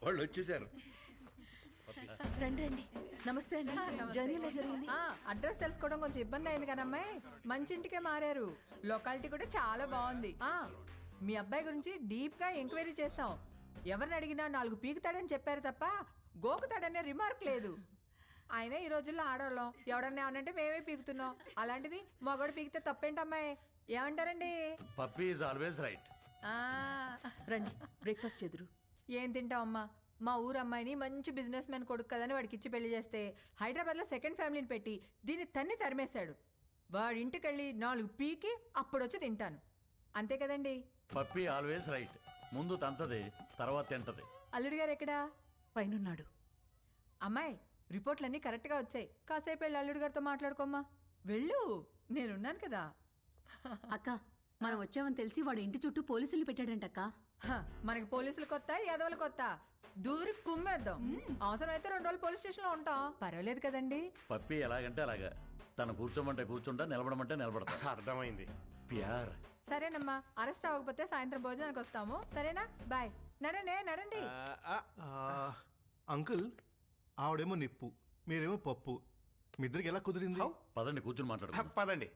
వాళ్ళు వచ్చేసారు. రండి రండి. నమస్తే అండి. జర్నీ ఎలా జరిగింది? అడ్రస్ తెలుసుకోవడం కొంచెం ఇబ్బంది అయింది కదా అమ్మాయి. మంచి ఇంటికే మారారు. లొకాలిటీ కూడా చాలా బాగుంది. మీ అబ్బాయి గురించి డీప్ గా ఎంక్వైరీ చేస్తాం. ఎవరిని అడిగినా 4 పీకుతాడని చెప్పారు తప్ప గోకుతాడనే రిమార్క్ లేదు. ఆయన ఈ రోజుల్లో ఆడవాళ్ళం, ఎవడన్నా ఏమనంటే మేమే పీకుతున్నాం. అలాంటిది మగోడు పీకితే తప్పేంటమ్మాయి, ఏమంటారండి? Puppy is always right. రండి బ్రేక్ఫాస్ట్ ఎదురు. ఏం తింటావమ్మా? మా ఊరు అమ్మాయిని మంచి బిజినెస్ మ్యాన్ కొడుకు కదని వాడికి ఇచ్చి పెళ్లి చేస్తే హైదరాబాద్లో సెకండ్ ఫ్యామిలీని పెట్టి దీన్ని తన్ని తరిమేశాడు. వాడి ఇంటికి వెళ్ళి 4 పీకి అప్పుడొచ్చి తింటాను. అంతే కదండి? Puppy always right. ముందు తంతది, తర్వాత తింటది. అల్లుడి గారు ఎక్కడా? పైనున్నాడు. అమ్మాయి, రిపోర్ట్లన్నీ కరెక్ట్గా వచ్చాయి. కాసేపు వెళ్ళి అల్లుడి గారితో మాట్లాడుకోమ్మా. వెళ్ళు, నేనున్నాను కదా. అక్క, మనం వచ్చామని తెలిసి వాడు ఇంటి చుట్టూ పోలీసులు పెట్టాడంటక్క. మనకి పోలీసులు కొత్త, యాదవులు కొత్త. దూరి కుమ్మేద్దాం. అవసరమైతే 2 రోజులు పోలీస్ స్టేషన్ లో ఉంటాం. పర్వాలేదు కదండి? పప్పీ ఎలాగంటే అలాగా. తను కూర్చోమంటే కూర్చుంటా, నిలబడమంటే నిలబడతా. అర్థమైంది. ప్యార్. సరేనమ్మా, అరెస్ట్ అవ్వకపోతే సాయంత్రం భోజనానికి వస్తాము. సరేనా? బాయ్. నడండి. అంకుల్, ఆవిడేమో నిప్పు, మీరేమో పప్పు. మీ ఇద్దరికి ఎలా కుదిరింది? పదండి కూర్చుని మాట్లాడు. పదండి.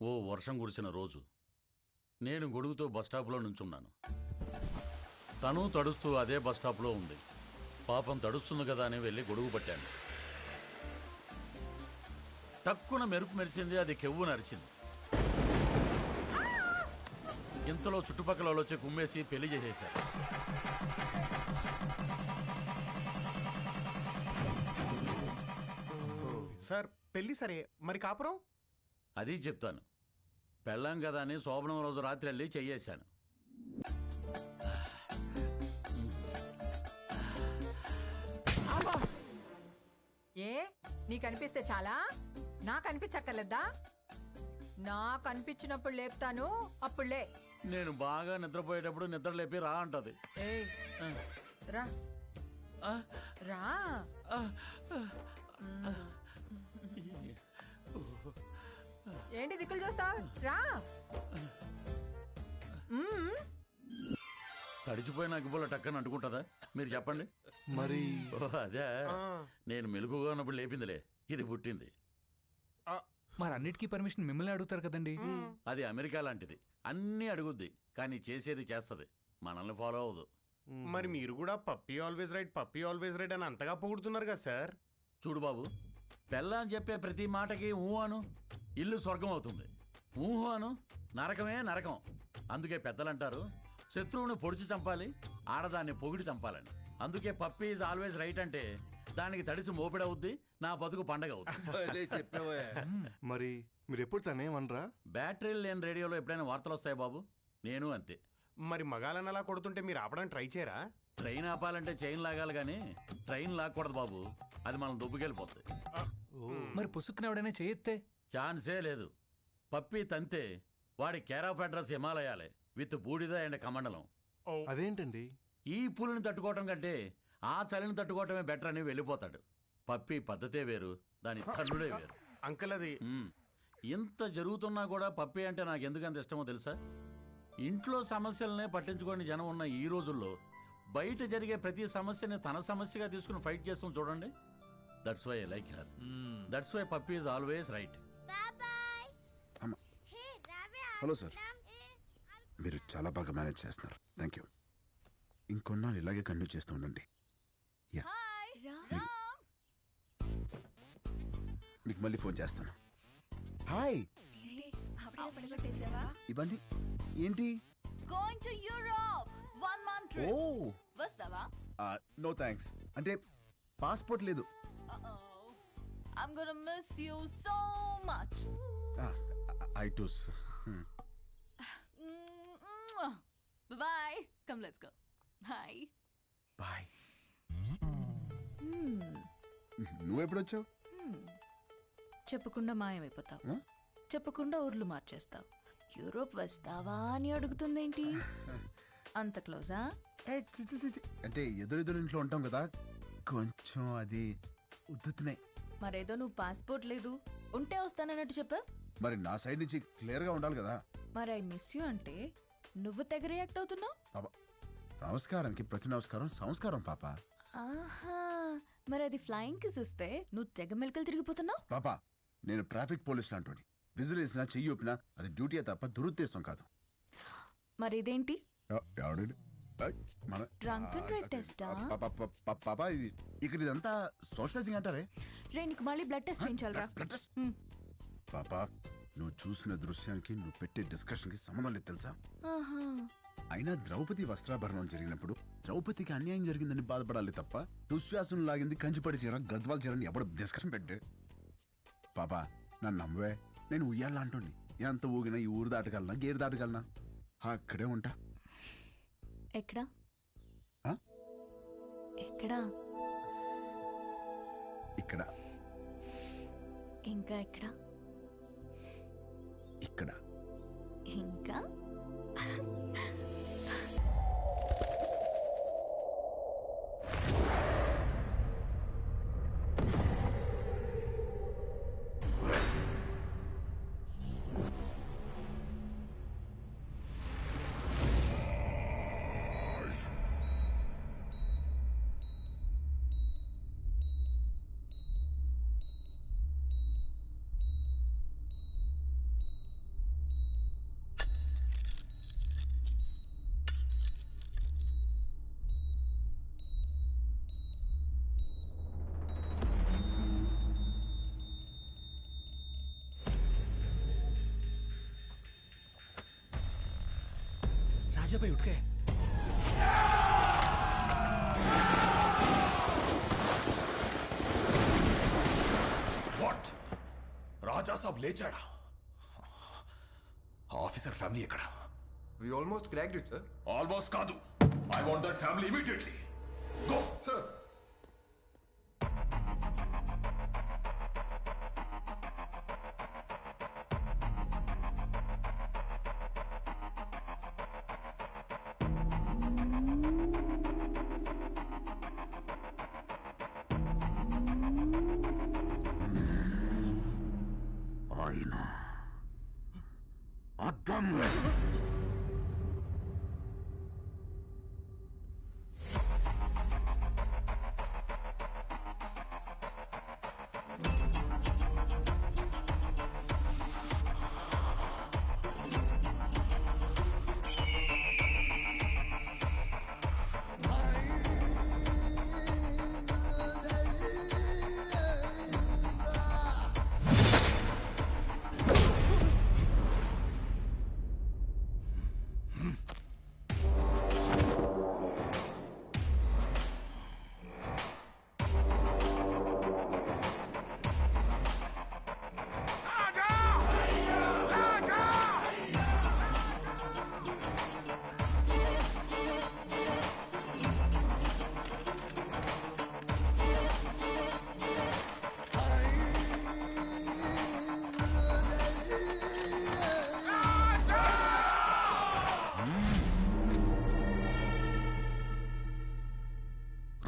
ఓ వర్షం కురిసిన రోజు నేను గొడుగుతో బస్టాప్లో నుంచున్నాను. తను తడుస్తూ అదే బస్టాప్లో ఉంది. పాపం తడుస్తుంది కదా అని వెళ్ళి గొడుగు పట్టాను. తక్కువ మెరుపు మెరిసింది, అది కెవ్వు నరిచింది. ఇంతలో చుట్టుపక్కల వాళ్ళు వచ్చి కుమ్మేసి పెళ్లి చేసేశారు. సార్ పెళ్లి సరే, మరి కాపురం? అది చెప్తాను. పెళ్ళాం కదా అని శోభనం రోజు రాత్రి వెళ్ళి చెయ్యేశాను. ఏ నీకు అనిపిస్తే చాలా? నాకు అనిపించక్కర్లేదా? నాకు అనిపించినప్పుడు లేపుతాను, అప్పుడులే. నేను బాగా నిద్రపోయేటప్పుడు నిద్ర లేపి రా అంటది. ఏయ్, రా రా. ఏంటి దిక్కులు చూస్తావు? రా. తడిచిపోయిన అగ్గిపుల్ల టక్కని అంటుకుంటుందా? మీరు చెప్పండి. మరి అదే, నేను మెలుగుగా ఉన్నప్పుడు లేపిందిలే, ఇది పుట్టింది. మరి అన్నిటికీ పర్మిషన్ మిమ్మల్ని అడుగుతారు కదండి. అది అమెరికా లాంటిది, అన్నీ అడుగుద్ది కానీ చేసేది చేస్తుంది, మనల్ని ఫాలో అవ్వదు. మరి మీరు కూడా పప్పీ ఆల్వేస్ రైట్ అని అంతగా పొగుడుతున్నారు కదా సార్. చూడు బాబు, పెళ్ళాం చెప్పే ప్రతి మాటకి ఊహు అను, ఇల్లు స్వర్గం అవుతుంది. ఊహు అను, నరకమే నరకం. అందుకే పెద్దలంటారు, శత్రువుని పొడిచి చంపాలి, ఆడదాన్ని పొగిడి చంపాలని. అందుకే పప్పీ ఈజ్ ఆల్వేస్ రైట్ అంటే దానికి తడిసి మోపిడవుద్ది, నా బతుకు పండగ అవుతుంది. మరి మీరు ఎప్పుడు తనేమనరా? బ్యాటరీలు లేని రేడియోలో ఎప్పుడైనా వార్తలు వస్తాయి బాబు, నేను అంతే. మరి మగాలని అలా కొడుతుంటే మీరు ఆపడానికి ట్రై చేయరా? ట్రైన్ ఆపాలంటే చైన్ లాగాలి కానీ ట్రైన్ లాక్కూడదు బాబు, అది మనం దుబ్బుకెళ్ళిపోతుంది. మరి పుసుక్కున ఎవడైనా చేయొత్తే? ఛాన్సే లేదు. పప్పి తంతే వాడి కేర్ ఆఫ్ అడ్రస్ హిమాలయాలే, విత్ బూడిద అండ్ కమండలం. అదేంటండి? ఈ పులిని తట్టుకోవటం కంటే ఆ చలిని తట్టుకోవటమే బెటర్ అని వెళ్ళిపోతాడు. పప్పి పద్ధతే వేరు, దాని తన్నుడే వేరు. అంకుల్ అది ఇంత జరుగుతున్నా కూడా పప్పి అంటే నాకు ఎందుకంత ఇష్టమో తెలుసా? ఇంట్లో సమస్యలనే పట్టించుకోని జనం ఉన్న ఈ రోజుల్లో బయట జరిగే ప్రతి సమస్యని తన సమస్యగా తీసుకుని ఫైట్ చేస్తాం చూడండి. That's why I like her. That's why puppy is always right. Hello sir, మీరు చాలా బాగా మేనేజ్ చేస్తున్నారు. Thank you. ఇంకొన్నాళ్ళు ఇలాగే కంటిన్యూ చేస్తూ ఉండండి. యా, మీకు మళ్ళీ ఫోన్ చేస్తాను. హాయ్, ఇవ్వండి. ఏంటి? Going to Europe 1 month trip. Oh, వస్తావా? No thanks. అంటే పాస్పోర్ట్ లేదు. I'm gonna miss you so much. I too. Bye. Come, let's go. Bye. Bye. నువ్వెప్పుడు వచ్చావు? చెప్పకుండా మాయమైపోతావు, చెప్పకుండా ఊర్లు మార్చేస్తావు. యూరోప్ వస్తావా అని అడుగుతుందేంటి? అంత క్లోజా? అంటే ఎదురెదురు ఇంట్లో ఉంటాం కదా, కొంచెం అది ఉద్దుతున్నాయి. మరేదో నువ్వు పాస్పోర్ట్ లేదు, ఉంటే వస్తానన్నట్టు చెప్పా. మరి నా సైడ్ నుంచి క్లియర్ గా ఉండాలి కదా. మరి ఐ మిస్ యూ అంటే నువ్వు తెగ రియాక్ట్ అవుతున్నావు? నమస్కారానికి ప్రతి నమస్కారం సంస్కారం పాప. ఆహా, మరి అది ఫ్లయింగ్ కిస్ ఇస్తే నువ్వు తెగ మెలకలు తిరిగిపోతున్నావు. పాప నేను ట్రాఫిక్ పోలీస్ లాంటి విజిల్ వేసినా చెయ్యి ఊపినా అది డ్యూటీ తప్ప దురుద్దేశం కాదు. మరి ఇదేంటి? ఎవడు మన Drunk and drive test ఆ? పాప ఇది ఇక్కడ ఇదంతా సోషలైజింగ్ అంటారే. రే నీకు మళ్ళీ బ్లడ్ టెస్ట్ చేయించాలరా? Blood test? పాప నువ్వు చూసిన దృశ్యానికి నువ్వు పెట్టే డిస్కషన్ కి సంబంధం లేదు తెలుసా? ఆహా, అయినా ద్రౌపది వస్త్రాభరణం జరిగినప్పుడు ద్రౌపదికి అన్యాయం జరిగిందని బాధపడాలి తప్ప దుశ్శాసనం లాగింది కంచిపడి చీర గద్వాల చీరని ఎవడు డిస్కషన్ పెట్టే. పాపా నన్ను నమ్మవే, నేను ఉయ్యాలా అంటుండి. ఎంత ఊగినా ఈ ఊరు దాటగలనా గేరు దాటగలనా? అక్కడే ఉంటా. ఎక్కడా ఆ? ఎక్కడా? ఇక్కడ ఇంకా ఎక్కడా? ఇక్కడ ఇంకా राजा भाई उठ गए। వాట్ రాజా సాబ్ లేచాడా? ఆఫీసర్ ఫ్యామిలీ ఎక్కడ? We almost cracked it, sir. Almost కాదు. I want that family immediately. Go Sir. ఆయన అద్దం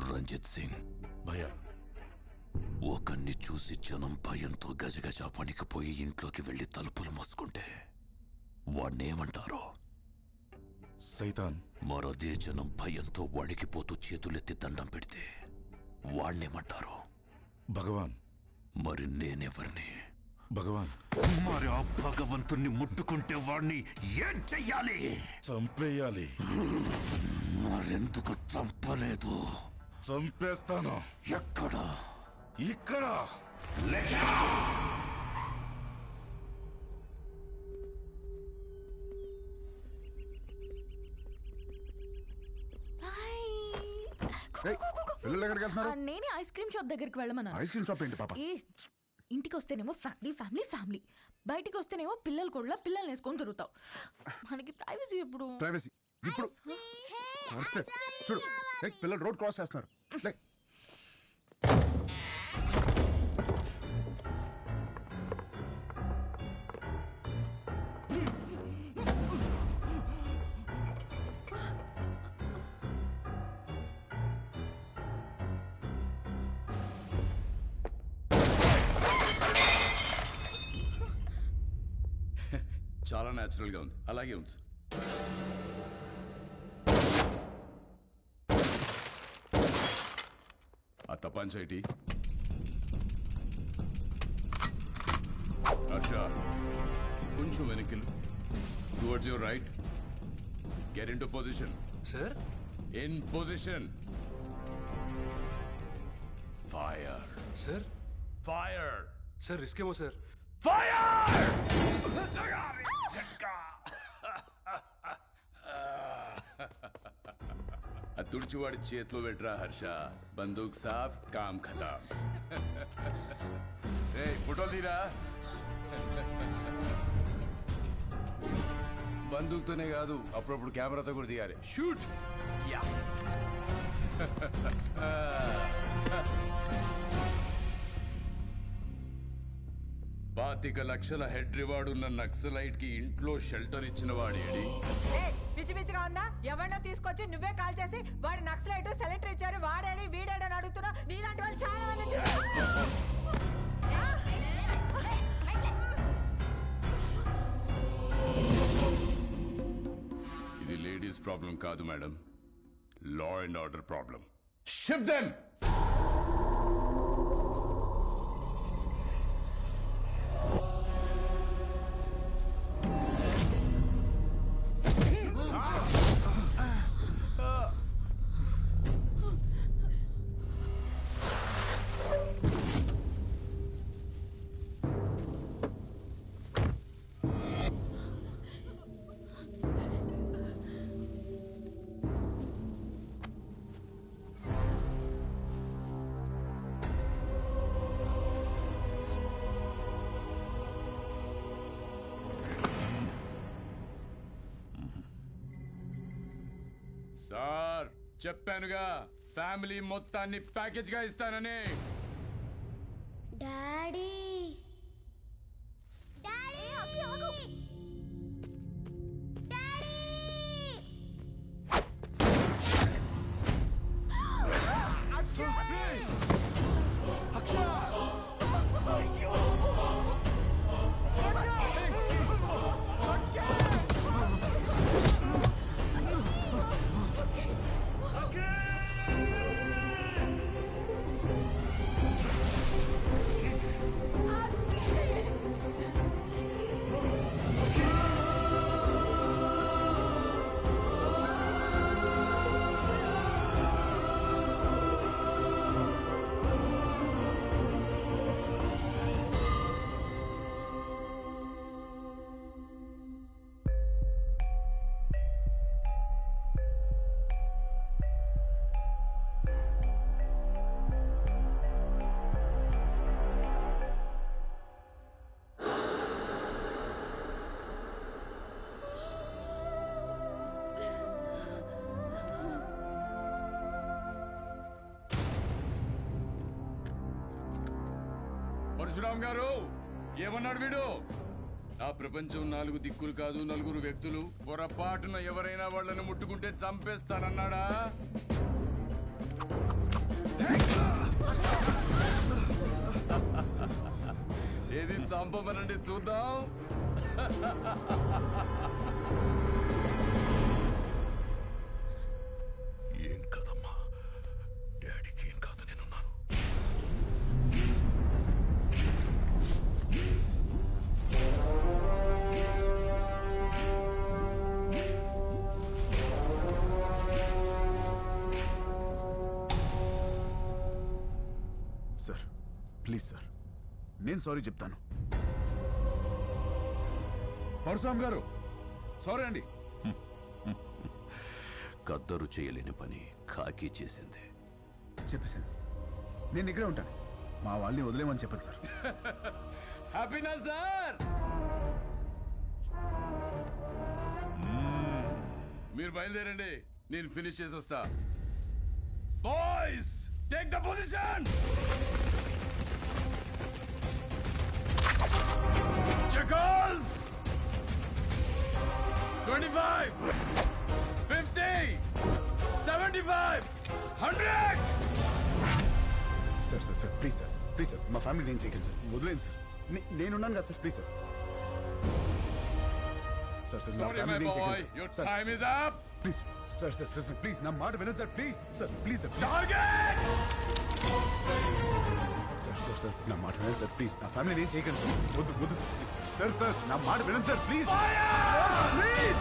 రంజిత్ సింగ్ భయ్యా ఒకరిని చూసి జనం భయంతో గజగజ వణికిపోయి ఇంట్లోకి వెళ్లి తలుపులు మూసుకుంటే వాణ్ణేమంటారో? సైతాన్. మరదే జనం భయంతో వణికిపోతూ చేతులెత్తి దండం పెడితే వాణ్ణేమంటారో? భగవాన్. మరి నేనెవరిని? భగవాన్. మరి ఆ భగవంతుణ్ణి ముట్టుకుంటే వాణ్ణి ఏం చెయ్యాలి? చంపేయాలి. మరెందుకు చంపలేదు? చంపేస్తాను. ఎక్కడ? ఇక్కడ. పిల్లలు ఎక్కడికి వెళ్తున్నారు? నేనే ఐస్ క్రీమ్ షాప్ దగ్గరికి వెళ్ళమన్నాను. ఐస్ క్రీమ్ షాప్ ఏంటి పాప? ఏ ఇంటికి వస్తేనేమో ఫ్యామిలీ ఫ్యామిలీ ఫ్యామిలీ, బయటికి వస్తేనేమో పిల్లలు కూడా పిల్లల్ని వేసుకొని తిరుగుతావు. మనకి ప్రైవసీ ఎప్పుడు? ప్రైవసీ ఇప్పుడు కరెక్టే. చూడు పిల్లలు రోడ్ క్రాస్ చేస్తున్నారు. లే. చాలా న్యాచురల్ గా ఉంది. అలాగే ఉంది. ఆ తపాంచేటి హర్ష కొంచెం వెనక్కిలు towards your right get in to position Sir? In position fire Sir? Fire Sir, risk है वो sir. ఫైర్ ఆ తుడిచివాడి చేతిలో పెట్టరా హర్ష బందూక్ సాఫ్ కామ్ ఖతాం ఫోటోలు తీరా బందూక్తోనే కాదు అప్పుడప్పుడు కెమెరాతో కూడా తీయాలి షూట్ యా 25 లక్షల హెడ్ రివార్డ్ ఉన్న నక్సలైట్ కి ఇంట్లో షెల్టర్ ఇచ్చిన వాడేడి ఏయ్, పిచ్చి పిచ్చిగా ఉందా? ఎవరినో తీసుకొచ్చి నువ్వే కాల్ చేసి వాడు నక్సలైట్ సెలెక్టర్ ఇచ్చారు వాడేడి వీడేడని అడుగుతున్నా. నీలాంటి వాళ్ళు చాలా మంది ఉన్నారు. ఇది లేడీస్ ప్రాబ్లం కాదు madam law and order problem shift them sir చెప్పానుగా ఫ్యామిలీ మొత్తాన్ని ప్యాకేజ్ గా ఇస్తానని డాడీ డాడీ ఆగు డాడీ పరశురామ్ గారు ఏమన్నాడు వీడు ఆ ప్రపంచం 4 దిక్కులు కాదు 4 వ్యక్తులు పొరపాటున ఎవరైనా వాళ్ళని ముట్టుకుంటే చంపేస్తానన్నాడా ఏది చంపమనండి చూద్దాం ఏం కదమ్మా డాడీకి ఏం కాదు నేనున్నాను సార్ ప్లీజ్ సార్ నేను సారీ చెప్తాను పరశురామ్ గారు సారీ అండి కద్దరు చేయలేని పని ఖాకీ చేసింది చెప్పేసాను నేను ఇక్కడే ఉంటాను మా వాళ్ళని వదిలేమని చెప్పండి సార్ హ్యాపీనా సార్ మీరు బయలుదేరండి నేను ఫినిష్ చేసి వస్తా బాయ్స్ టేక్ ద పొజిషన్ చెకల్స్ 25 50 75 100 sir sir sir please sir మా ఫ్యామిలీ నేను చేయగలను సార్ వదిలేను సార్ నేనున్నాను కదా sir please sir sir sir నా ఫ్యామిలీ ఏం చేయగలరు sir please sir sir sir please నా మాట వినండి sir please sir please sir sir sir నా మాట వినండి సార్ ప్లీజ్ నా ఫ్యామిలీ ఏం చేయగలరు వద్దు వద్దు సార్ సార్ నా మాట వినండి సార్ ప్లీజ్ ప్లీజ్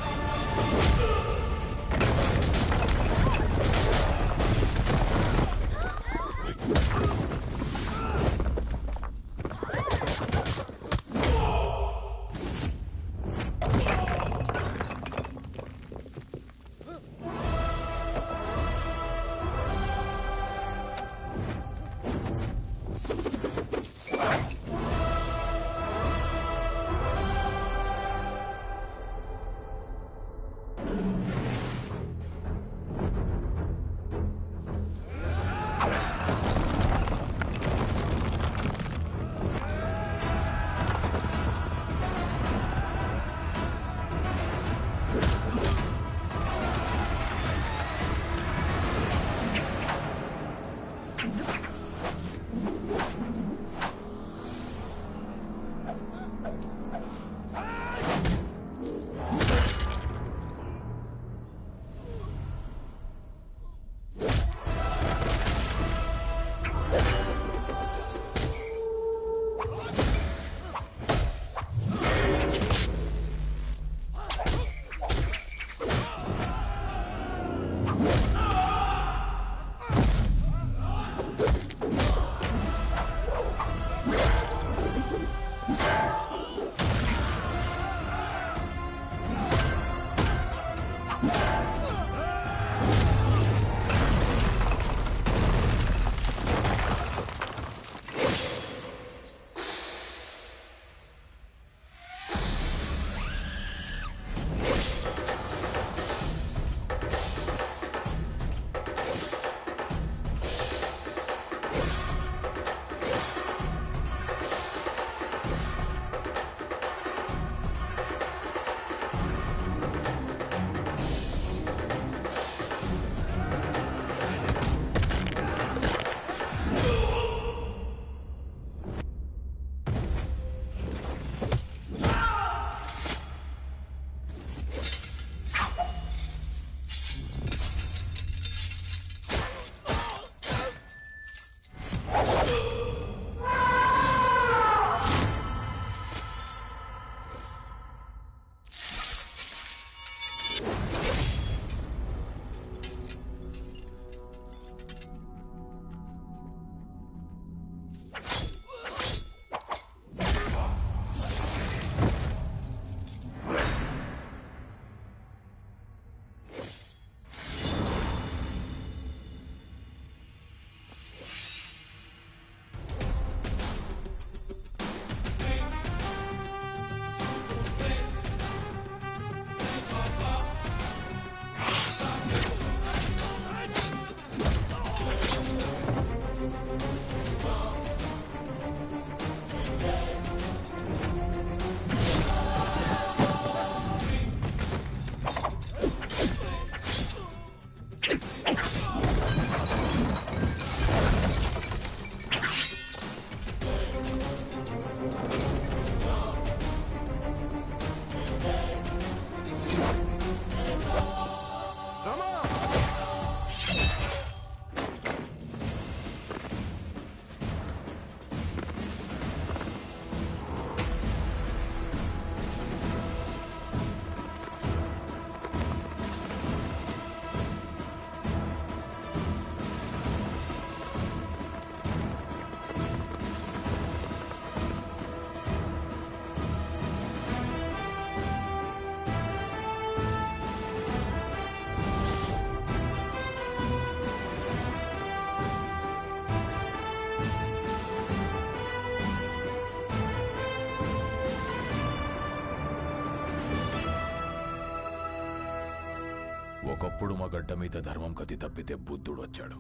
ఒకప్పుడు మా గడ్డ మీద ధర్మం కతి తప్పితే బుద్ధుడు వచ్చాడు.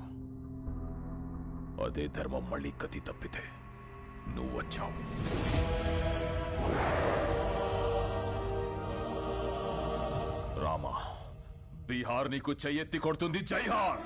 అదే ధర్మం మళ్ళీ కతి తప్పితే నువ్వు వచ్చావు. రామా, బీహార్ నీకు చెయ్యెత్తి కొడుతుంది. జై హార్.